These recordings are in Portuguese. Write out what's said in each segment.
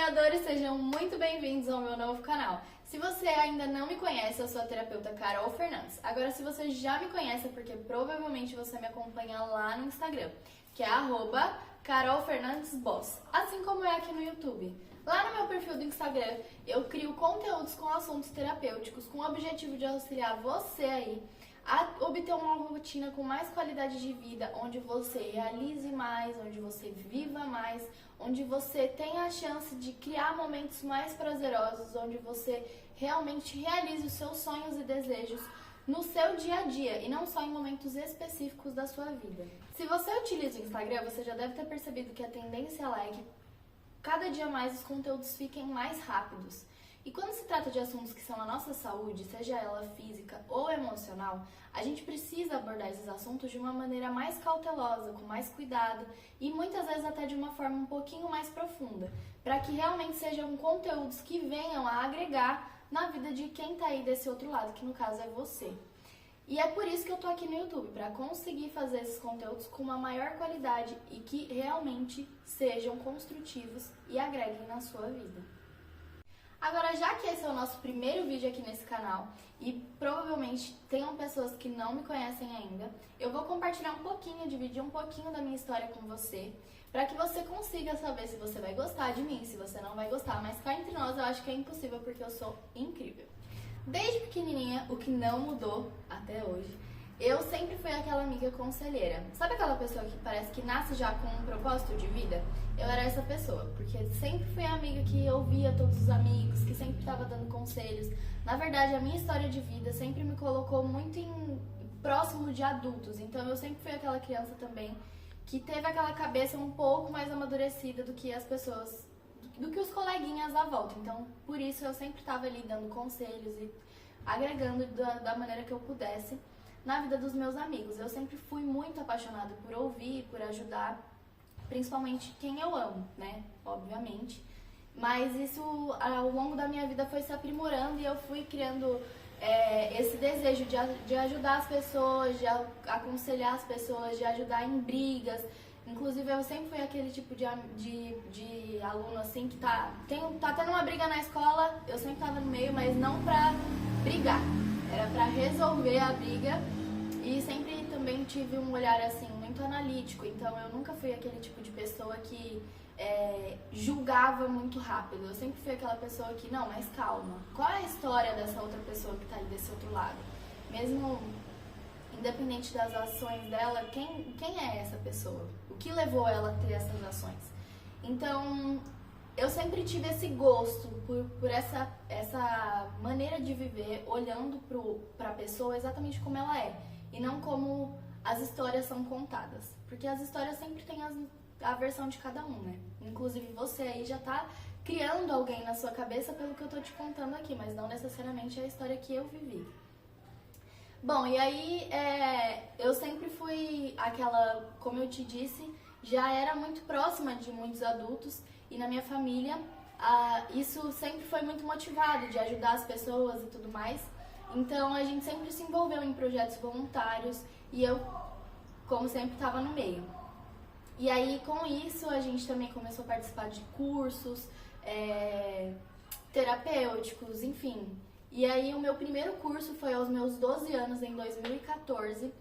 inspiradores, sejam muito bem-vindos ao meu novo canal. Se você ainda não me conhece, eu sou a terapeuta Carol Fernandes. Agora, se você já me conhece, é porque provavelmente você me acompanha lá no Instagram, que é @carolfernandesboss, assim como é aqui no YouTube. Lá no meu perfil do Instagram, eu crio conteúdos com assuntos terapêuticos com o objetivo de auxiliar você aí a obter uma rotina com mais qualidade de vida, onde você realize mais, onde você viva mais, onde você tenha a chance de criar momentos mais prazerosos, onde você realmente realize os seus sonhos e desejos no seu dia a dia e não só em momentos específicos da sua vida. Se você utiliza o Instagram, você já deve ter percebido que a tendência lá é que cada dia mais os conteúdos fiquem mais rápidos. E quando se trata de assuntos que são a nossa saúde, seja ela física ou emocional, a gente precisa abordar esses assuntos de uma maneira mais cautelosa, com mais cuidado e muitas vezes até de uma forma um pouquinho mais profunda, para que realmente sejam conteúdos que venham a agregar na vida de quem está aí desse outro lado, que no caso é você. E é por isso que eu tô aqui no YouTube, para conseguir fazer esses conteúdos com uma maior qualidade e que realmente sejam construtivos e agreguem na sua vida. Agora, já que esse é o nosso primeiro vídeo aqui nesse canal e provavelmente tenham pessoas que não me conhecem ainda, eu vou compartilhar um pouquinho, dividir um pouquinho da minha história com você, para que você consiga saber se você vai gostar de mim, se você não vai gostar, mas cá entre nós eu acho que é impossível porque eu sou incrível. Desde pequenininha, o que não mudou até hoje, eu sempre fui aquela amiga conselheira. Sabe aquela pessoa que parece que nasce já com um propósito de vida? Eu era essa pessoa, porque sempre fui a amiga que ouvia todos os amigos, que sempre estava dando conselhos. Na verdade, a minha história de vida sempre me colocou muito próximo de adultos, então eu sempre fui aquela criança também que teve aquela cabeça um pouco mais amadurecida do que as pessoas, do que os coleguinhas à volta. Então, por isso eu sempre estava ali dando conselhos e agregando da maneira que eu pudesse na vida dos meus amigos. Eu sempre fui muito apaixonada por ouvir, por ajudar, principalmente quem eu amo, né? Obviamente. Mas isso, ao longo da minha vida, foi se aprimorando e eu fui criando esse desejo de ajudar as pessoas, de aconselhar as pessoas, de ajudar em brigas. Inclusive, eu sempre fui aquele tipo de aluno assim que tá tendo uma briga na escola, eu sempre tava no meio, mas não pra brigar. Era pra resolver a briga e sempre também tive um olhar assim muito analítico, então eu nunca fui aquele tipo de pessoa que julgava muito rápido. Eu sempre fui aquela pessoa que, não, mas calma, qual é a história dessa outra pessoa que tá ali desse outro lado? Mesmo independente das ações dela, quem é essa pessoa? O que levou ela a ter essas ações? Então, eu sempre tive esse gosto por essa maneira de viver, olhando para a pessoa exatamente como ela é, e não como as histórias são contadas. Porque as histórias sempre têm a versão de cada um, né? Inclusive você aí já tá criando alguém na sua cabeça pelo que eu tô te contando aqui, mas não necessariamente é a história que eu vivi. Bom, e aí eu sempre fui aquela, como eu te disse, já era muito próxima de muitos adultos e na minha família isso sempre foi muito motivado de ajudar as pessoas e tudo mais. Então a gente sempre se envolveu em projetos voluntários e eu, como sempre, estava no meio. E aí com isso a gente também começou a participar de cursos terapêuticos, enfim. E aí o meu primeiro curso foi aos meus 12 anos, em 2014,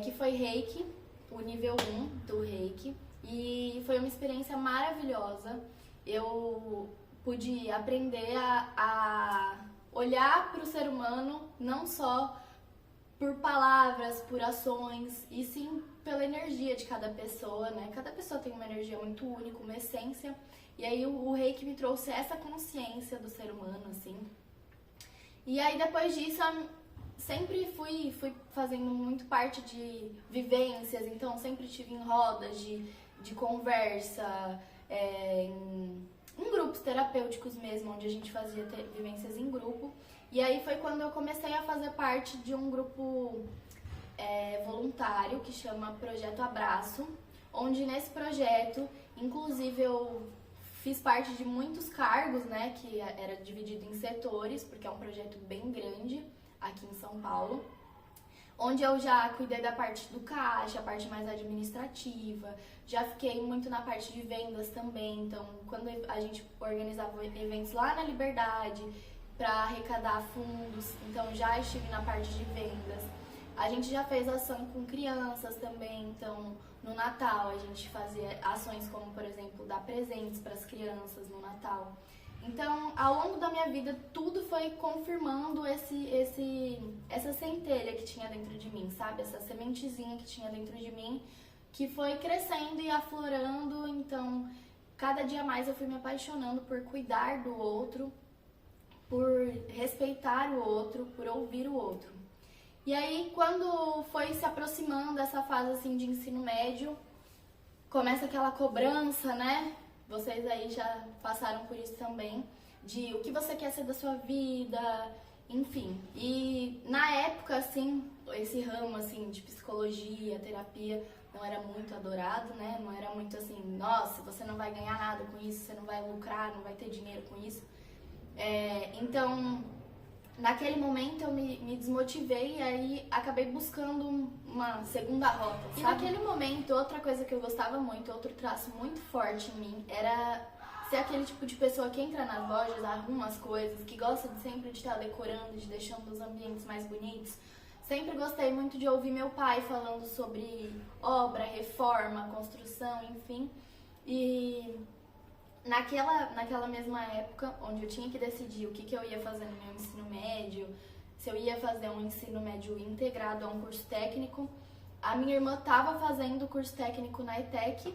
que foi Reiki, o nível 1 do Reiki. E foi uma experiência maravilhosa. Eu pude aprender a olhar para o ser humano não só por palavras, por ações, e sim pela energia de cada pessoa, né? Cada pessoa tem uma energia muito única, uma essência. E aí o Reiki me trouxe essa consciência do ser humano, assim. E aí depois disso, sempre fui fazendo muito parte de vivências, então sempre tive em rodas de conversa, em grupos terapêuticos mesmo, onde a gente fazia vivências em grupo. E aí foi quando eu comecei a fazer parte de um grupo voluntário que chama Projeto Abraço, onde nesse projeto, inclusive eu fiz parte de muitos cargos, né, que era dividido em setores, porque é um projeto bem grande aqui em São Paulo, onde eu já cuidei da parte do caixa, a parte mais administrativa, já fiquei muito na parte de vendas também. Então, quando a gente organizava eventos lá na Liberdade para arrecadar fundos, então já estive na parte de vendas. A gente já fez ação com crianças também, então no Natal a gente fazia ações como, por exemplo, dar presentes para as crianças no Natal. Então, ao longo da minha vida, tudo foi confirmando essa centelha que tinha dentro de mim, sabe? Essa sementezinha que tinha dentro de mim, que foi crescendo e aflorando. Então, cada dia mais eu fui me apaixonando por cuidar do outro, por respeitar o outro, por ouvir o outro. E aí, quando foi se aproximando essa fase assim de ensino médio, começa aquela cobrança, né? Vocês aí já passaram por isso também, de o que você quer ser da sua vida, enfim. E na época, assim, esse ramo assim de psicologia, terapia, não era muito adorado, né? Não era muito assim, nossa, você não vai ganhar nada com isso, você não vai lucrar, não vai ter dinheiro com isso. Então, naquele momento eu me desmotivei e aí acabei buscando uma segunda rota, sabe? E naquele momento, outra coisa que eu gostava muito, outro traço muito forte em mim, era ser aquele tipo de pessoa que entra nas lojas, arruma as coisas, que gosta de sempre de estar decorando, de deixando os ambientes mais bonitos. Sempre gostei muito de ouvir meu pai falando sobre obra, reforma, construção, enfim. E naquela mesma época, onde eu tinha que decidir o que eu ia fazer no meu ensino médio, se eu ia fazer um ensino médio integrado a um curso técnico, a minha irmã estava fazendo o curso técnico na ETEC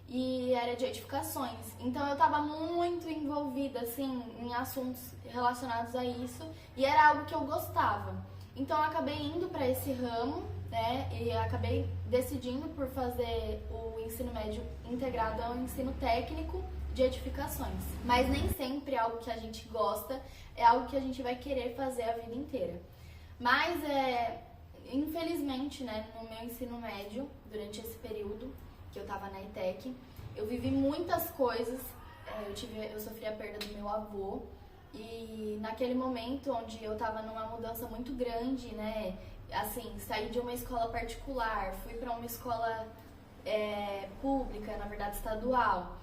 e era de edificações. Então eu estava muito envolvida assim, em assuntos relacionados a isso e era algo que eu gostava. Então eu acabei indo para esse ramo, né, e acabei decidindo por fazer o ensino médio integrado ao ensino técnico de edificações. Mas nem sempre algo que a gente gosta é algo que a gente vai querer fazer a vida inteira. Mas infelizmente, né, no meu ensino médio, durante esse período que eu estava na ETEC, eu vivi muitas coisas. Eu sofri a perda do meu avô e naquele momento onde eu estava numa mudança muito grande, né, assim, saí de uma escola particular, fui para uma escola pública, na verdade estadual.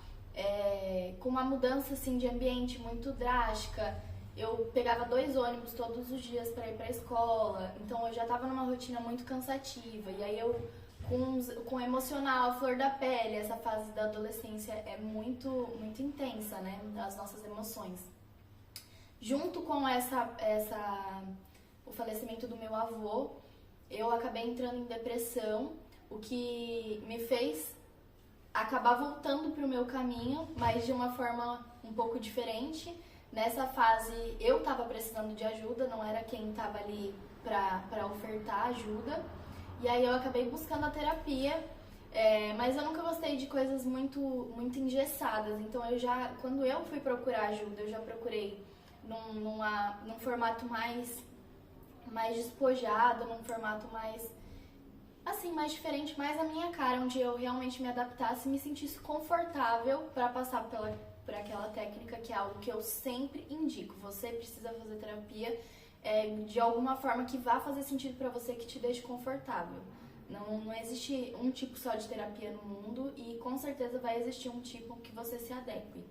Com uma mudança assim de ambiente muito drástica, eu pegava 2 ônibus todos os dias para ir para a escola, então eu já estava numa rotina muito cansativa. E aí eu, com o emocional, a flor da pele, essa fase da adolescência é muito, muito intensa, né, as nossas emoções. Junto com o falecimento do meu avô, eu acabei entrando em depressão, o que me fez acabar voltando para o meu caminho, mas de uma forma um pouco diferente. Nessa fase eu estava precisando de ajuda, não era quem estava ali para ofertar ajuda. E aí eu acabei buscando a terapia, mas eu nunca gostei de coisas muito, muito engessadas. Então quando eu fui procurar ajuda, eu já procurei num formato mais despojado, num formato mais diferente, mais a minha cara, onde eu realmente me adaptasse e me sentisse confortável para passar por aquela técnica, que é algo que eu sempre indico. Você precisa fazer terapia de alguma forma que vá fazer sentido para você, que te deixe confortável. Não existe um tipo só de terapia no mundo e com certeza vai existir um tipo que você se adeque.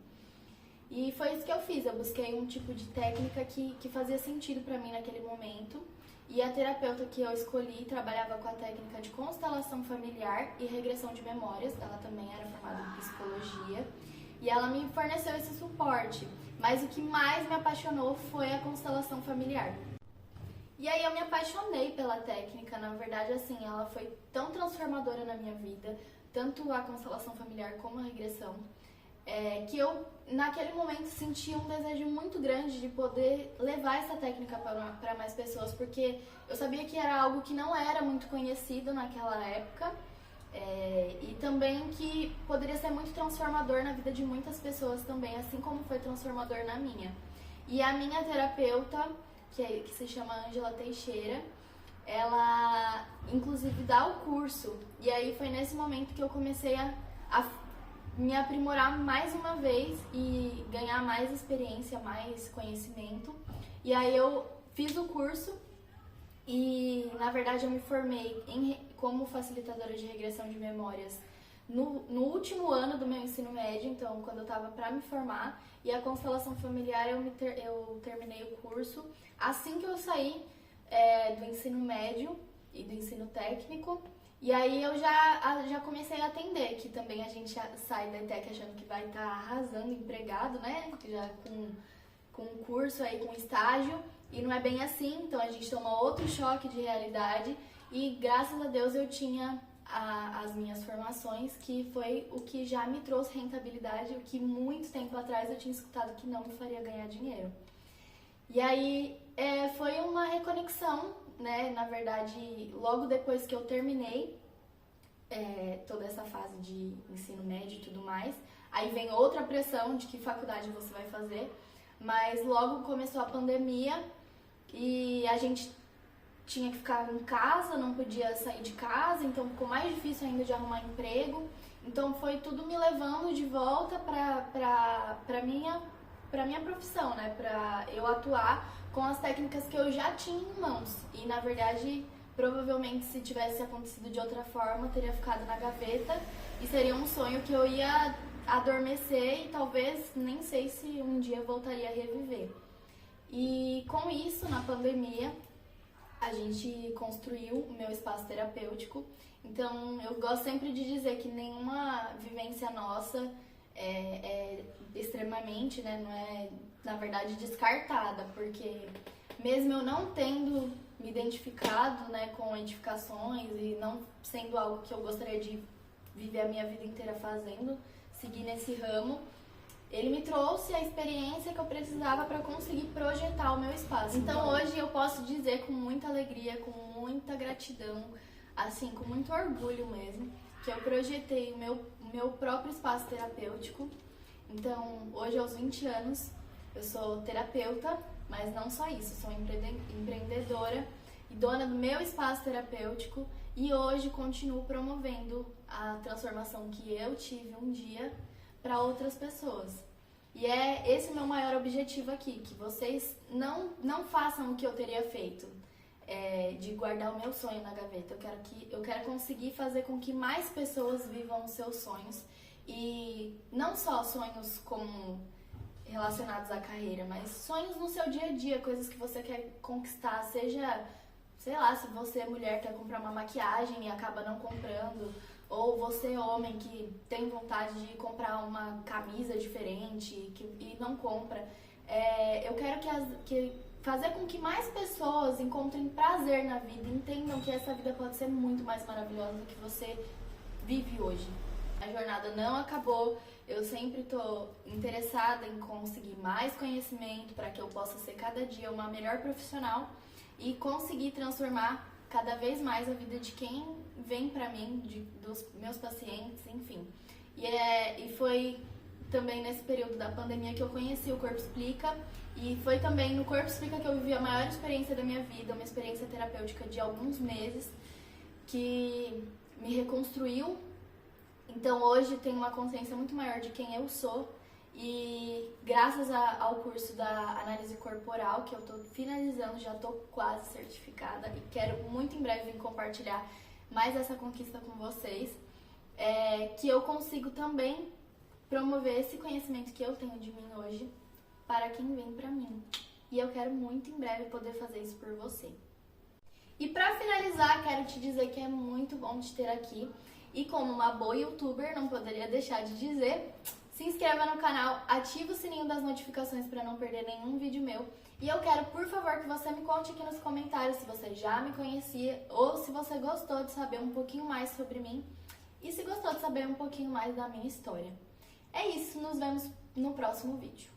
E foi isso que eu fiz, eu busquei um tipo de técnica que fazia sentido para mim naquele momento. E a terapeuta que eu escolhi trabalhava com a técnica de constelação familiar e regressão de memórias. Ela também era formada em psicologia e ela me forneceu esse suporte. Mas o que mais me apaixonou foi a constelação familiar. E aí eu me apaixonei pela técnica, na verdade, assim, ela foi tão transformadora na minha vida, tanto a constelação familiar como a regressão, que eu, naquele momento, senti um desejo muito grande de poder levar essa técnica para mais pessoas, porque eu sabia que era algo que não era muito conhecido naquela época, e também que poderia ser muito transformador na vida de muitas pessoas também, assim como foi transformador na minha. E a minha terapeuta, que se chama Ângela Teixeira, ela inclusive dá o curso, e aí foi nesse momento que eu comecei a me aprimorar mais uma vez e ganhar mais experiência, mais conhecimento. E aí eu fiz o curso E, na verdade, eu me formei como facilitadora de regressão de memórias no último ano do meu ensino médio, então, quando eu estava para me formar. E a constelação familiar, eu terminei o curso assim que eu saí do ensino médio e do ensino técnico. E aí eu já comecei a atender, que também a gente sai da ETEC achando que vai estar arrasando empregado, né? Já com curso aí, com estágio. E não é bem assim, então a gente toma outro choque de realidade. E graças a Deus eu tinha as minhas formações, que foi o que já me trouxe rentabilidade, o que muito tempo atrás eu tinha escutado que não me faria ganhar dinheiro. E aí foi uma reconexão, né? Na verdade, logo depois que eu terminei toda essa fase de ensino médio e tudo mais, aí vem outra pressão de que faculdade você vai fazer, mas logo começou a pandemia e a gente tinha que ficar em casa, não podia sair de casa, então ficou mais difícil ainda de arrumar emprego. Então foi tudo me levando de volta para minha profissão, né? Para eu atuar com as técnicas que eu já tinha em mãos. E na verdade, provavelmente se tivesse acontecido de outra forma, teria ficado na gaveta e seria um sonho que eu ia adormecer e talvez nem sei se um dia voltaria a reviver. E com isso, na pandemia, a gente construiu o meu espaço terapêutico. Então, eu gosto sempre de dizer que nenhuma vivência nossa é extremamente, né, não é, na verdade, descartada, porque mesmo eu não tendo me identificado, né, com edificações e não sendo algo que eu gostaria de viver a minha vida inteira fazendo, seguir nesse ramo, ele me trouxe a experiência que eu precisava para conseguir projetar o meu espaço. Então hoje eu posso dizer com muita alegria, com muita gratidão, assim, com muito orgulho mesmo, que eu projetei o meu próprio espaço terapêutico. Então hoje aos 20 anos eu sou terapeuta, mas não só isso, sou empreendedora e dona do meu espaço terapêutico e hoje continuo promovendo a transformação que eu tive um dia para outras pessoas. E é esse o meu maior objetivo aqui, que vocês não façam o que eu teria feito, de guardar o meu sonho na gaveta. Eu quero conseguir fazer com que mais pessoas vivam os seus sonhos, e não só sonhos como relacionados à carreira, mas sonhos no seu dia a dia, coisas que você quer conquistar, seja, sei lá, se você é mulher quer comprar uma maquiagem e acaba não comprando, ou você, homem, que tem vontade de comprar uma camisa diferente e não compra. Eu quero fazer com que mais pessoas encontrem prazer na vida, entendam que essa vida pode ser muito mais maravilhosa do que você vive hoje. A jornada não acabou, eu sempre estou interessada em conseguir mais conhecimento para que eu possa ser cada dia uma melhor profissional e conseguir transformar cada vez mais a vida de quem vem pra mim, dos meus pacientes, enfim. E foi também nesse período da pandemia que eu conheci o Corpo Explica, e foi também no Corpo Explica que eu vivi a maior experiência da minha vida, uma experiência terapêutica de alguns meses, que me reconstruiu. Então hoje tenho uma consciência muito maior de quem eu sou, e graças ao curso da análise corporal, que eu estou finalizando, já estou quase certificada e quero muito em breve vir compartilhar mais essa conquista com vocês, que eu consigo também promover esse conhecimento que eu tenho de mim hoje para quem vem para mim. E eu quero muito em breve poder fazer isso por você. E para finalizar, quero te dizer que é muito bom te ter aqui. E como uma boa youtuber, não poderia deixar de dizer, se inscreva no canal, ative o sininho das notificações para não perder nenhum vídeo meu. E eu quero, por favor, que você me conte aqui nos comentários se você já me conhecia ou se você gostou de saber um pouquinho mais sobre mim e se gostou de saber um pouquinho mais da minha história. É isso, nos vemos no próximo vídeo.